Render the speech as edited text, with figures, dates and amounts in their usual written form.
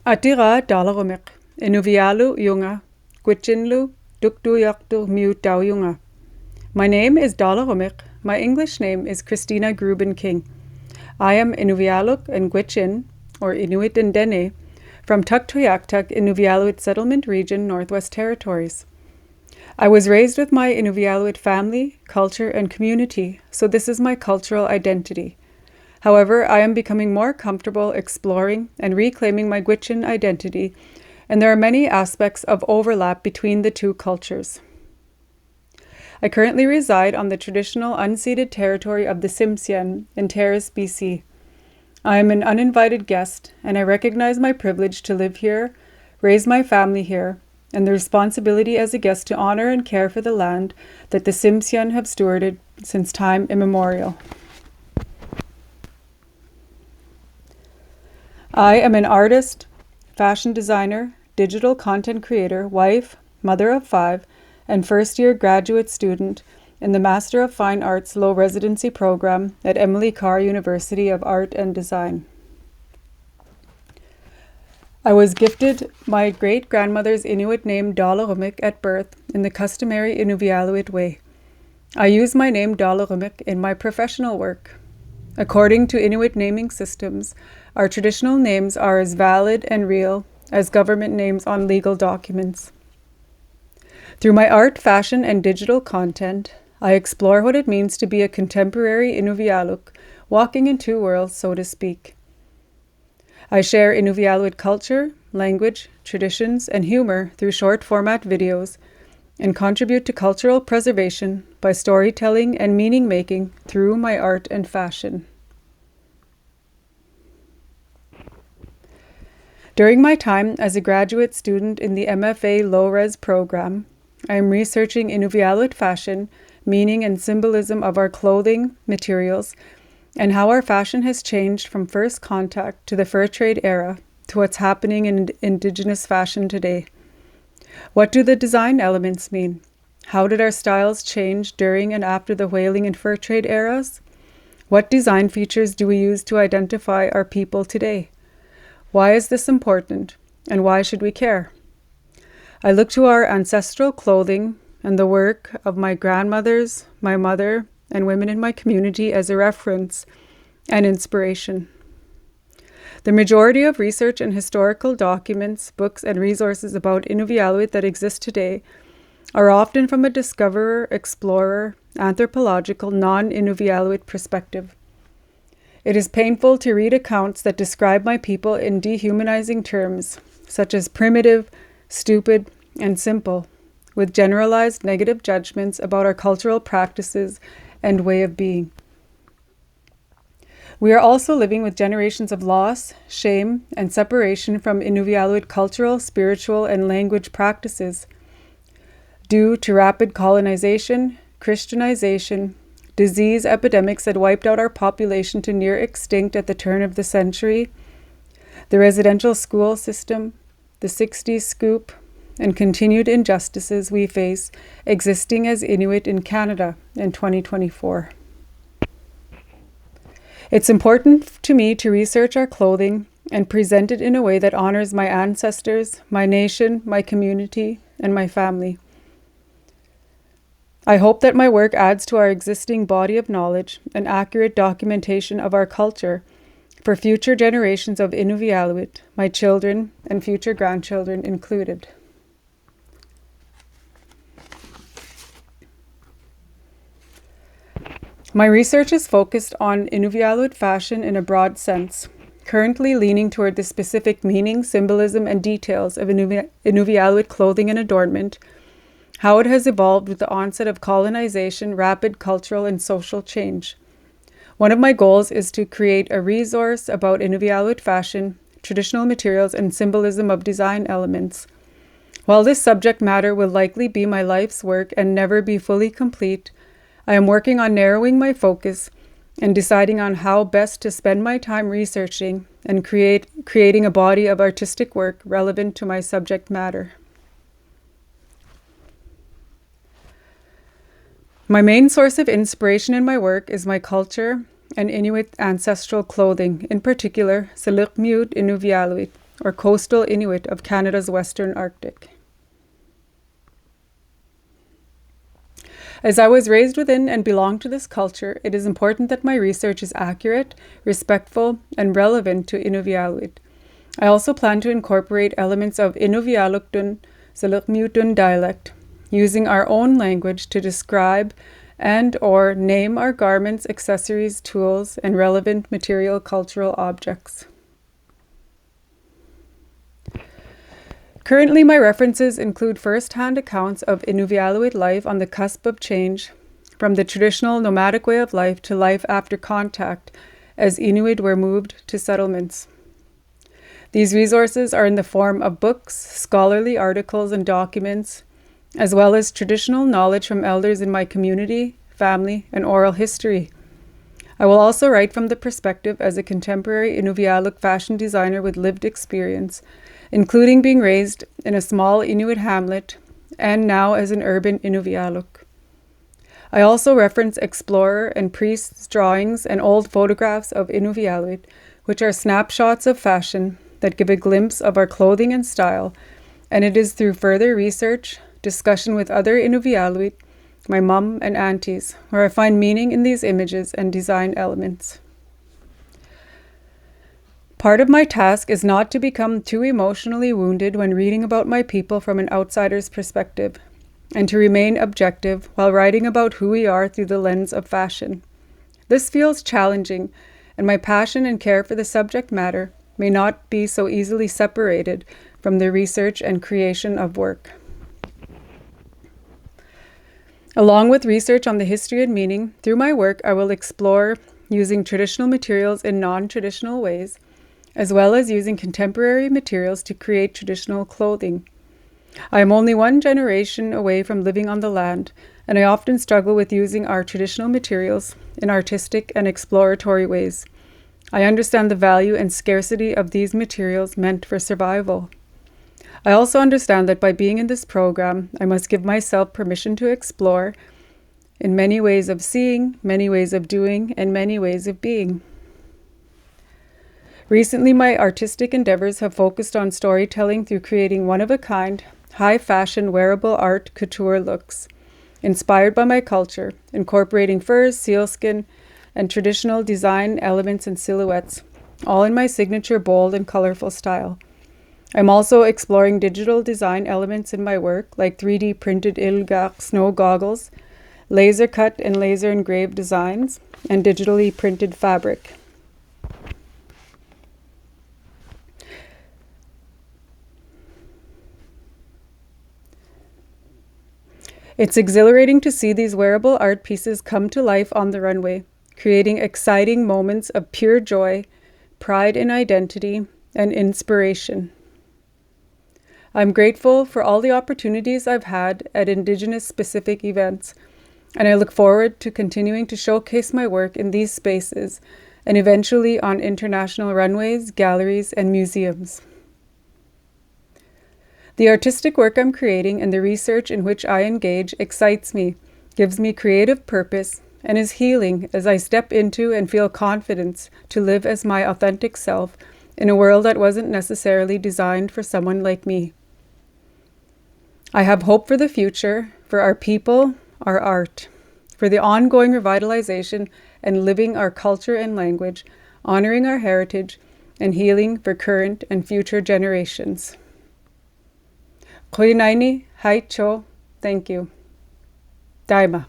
Atira dalarumik, Inuvialuit yunga, Gwichinlu, Dukduyaktu mute dau yunga. My name is Dalarumik. My English name is Christina Gruben King. I am Inuvialuit and Gwichin, or Inuit and Dene, from Tuktoyaktuk Inuvialuit Settlement Region, Northwest Territories. I was raised with my Inuvialuit family, culture, and community, so this is my cultural identity. However, I am becoming more comfortable exploring and reclaiming my Gwichin identity, and there are many aspects of overlap between the two cultures. I currently reside on the traditional unceded territory of the Tsimshian in Terrace, BC. I am an uninvited guest, and I recognize my privilege to live here, raise my family here, and the responsibility as a guest to honor and care for the land that the Tsimshian have stewarded since time immemorial. I am an artist, fashion designer, digital content creator, wife, mother of 5, and first-year graduate student in the Master of Fine Arts Low Residency program at Emily Carr University of Art and Design. I was gifted my great-grandmother's Inuit name Dalarumik at birth in the customary Inuvialuit way. I use my name Dalarumik in my professional work. According to Inuit naming systems, our traditional names are as valid and real as government names on legal documents. Through my art, fashion, and digital content, I explore what it means to be a contemporary Inuvialuit, walking in two worlds, so to speak. I share Inuvialuit culture, language, traditions, and humor through short-format videos, and contribute to cultural preservation by storytelling and meaning-making through my art and fashion. During my time as a graduate student in the MFA Low-Res program, I am researching Inuvialuit fashion, meaning and symbolism of our clothing, materials, and how our fashion has changed from first contact to the fur trade era to what's happening in Indigenous fashion today. What do the design elements mean? How did our styles change during and after the whaling and fur trade eras? What design features do we use to identify our people today? Why is this important, and why should we care? I look to our ancestral clothing and the work of my grandmothers, my mother, and women in my community as a reference and inspiration. The majority of research and historical documents, books, and resources about Inuvialuit that exist today are often from a discoverer, explorer, anthropological, non-Inuvialuit perspective. It is painful to read accounts that describe my people in dehumanizing terms, such as primitive, stupid, and simple, with generalized negative judgments about our cultural practices and way of being. We are also living with generations of loss, shame, and separation from Inuvialuit cultural, spiritual, and language practices due to rapid colonization, Christianization, disease epidemics that wiped out our population to near extinct at the turn of the century, the residential school system, the 60s scoop, and continued injustices we face existing as Inuit in Canada in 2024. It's important to me to research our clothing and present it in a way that honors my ancestors, my nation, my community, and my family. I hope that my work adds to our existing body of knowledge and accurate documentation of our culture for future generations of Inuvialuit, my children and future grandchildren included. My research is focused on Inuvialuit fashion in a broad sense, currently leaning toward the specific meaning, symbolism, and details of Inuvialuit clothing and adornment, how it has evolved with the onset of colonization, rapid cultural and social change. One of my goals is to create a resource about Inuvialuit fashion, traditional materials, and symbolism of design elements. While this subject matter will likely be my life's work and never be fully complete, I am working on narrowing my focus and deciding on how best to spend my time researching and creating a body of artistic work relevant to my subject matter. My main source of inspiration in my work is my culture and Inuit ancestral clothing, in particular, Inuvialuit, or coastal Inuit of Canada's Western Arctic. As I was raised within and belong to this culture, it is important that my research is accurate, respectful, and relevant to Inuvialuit. I also plan to incorporate elements of Inuvialuktun Selukmiutun dialect, using our own language to describe and or name our garments, accessories, tools, and relevant material cultural objects. Currently, my references include first-hand accounts of Inuvialuit life on the cusp of change, from the traditional nomadic way of life to life after contact, as Inuit were moved to settlements. These resources are in the form of books, scholarly articles, and documents, as well as traditional knowledge from elders in my community, family, and oral history. I will also write from the perspective as a contemporary Inuvialuit fashion designer with lived experience, including being raised in a small Inuit hamlet and now as an urban Inuvialuit. I also reference explorer and priests' drawings and old photographs of Inuvialuit, which are snapshots of fashion that give a glimpse of our clothing and style, and it is through further research, discussion with other Inuvialuit, my mum and aunties, where I find meaning in these images and design elements. Part of my task is not to become too emotionally wounded when reading about my people from an outsider's perspective, and to remain objective while writing about who we are through the lens of fashion. This feels challenging, and my passion and care for the subject matter may not be so easily separated from the research and creation of work. Along with research on the history and meaning, through my work I will explore using traditional materials in non-traditional ways, as well as using contemporary materials to create traditional clothing. I am only one generation away from living on the land, and I often struggle with using our traditional materials in artistic and exploratory ways. I understand the value and scarcity of these materials meant for survival. I also understand that by being in this program, I must give myself permission to explore in many ways of seeing, many ways of doing, and many ways of being. Recently, my artistic endeavors have focused on storytelling through creating one-of-a-kind, high-fashion wearable art couture looks, inspired by my culture, incorporating furs, sealskin, and traditional design elements and silhouettes, all in my signature bold and colorful style. I'm also exploring digital design elements in my work, like 3D printed ilgak snow goggles, laser cut and laser engraved designs, and digitally printed fabric. It's exhilarating to see these wearable art pieces come to life on the runway, creating exciting moments of pure joy, pride in identity, and inspiration. I'm grateful for all the opportunities I've had at Indigenous-specific events, and I look forward to continuing to showcase my work in these spaces and eventually on international runways, galleries, and museums. The artistic work I'm creating and the research in which I engage excites me, gives me creative purpose, and is healing as I step into and feel confidence to live as my authentic self in a world that wasn't necessarily designed for someone like me. I have hope for the future, for our people, our art, for the ongoing revitalization and living our culture and language, honoring our heritage, and healing for current and future generations. Koinaini, hai cho, thank you. Daima.